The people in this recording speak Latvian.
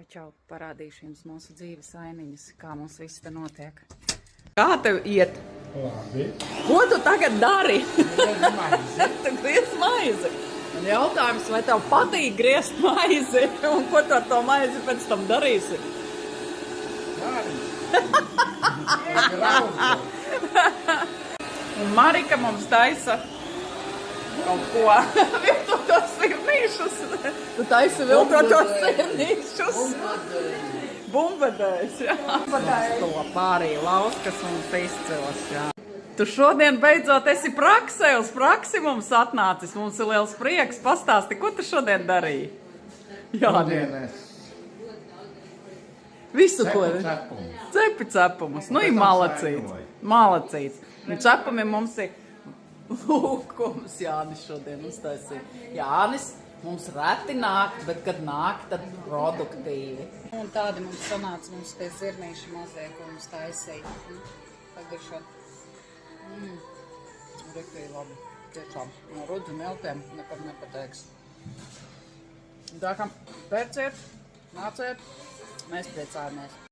Čau, parādīšu jums mūsu dzīves ainiņas, kā mums viss te notiek. Kā tev iet? Labi. Ko tu tagad dari? Griezu maizi. Tu griez maizi. Man jautājums, vai tev patīk griezt maizi? Un ko tu ar to maizi pēc tam darīsi? Un Marika mums taisa kaut ko viltotos sirnīšus. Tu taisi viltotos sirnīšus. Bumbadējs, jā. To pārī lauskas mums izcils, jā. Tu šodien beidzot esi praksē, uz praksi mums atnācis. Mums ir liels prieks. Pastāsti, ko tu šodien darīji? Jā, Šodienes visu, ko... cepumus. Cepi cepumus. Nu, ir pēc tam malacīts. sainoju. Malacīts. Un cepumi mums ir... Lūk, ko mums Jānis šodien uztaisīja. Jānis mums reti nāk, bet kad nāk, tad produktīvi. Un tādi mums sanāca, mums tie zirnīši mazie, ko mums taisīja. Pagaršot. Riktīgi labi. Tiešām no rudu miltiem nekad nepateiks. Tā kā pērciet, nāciet, mēs priecājamies.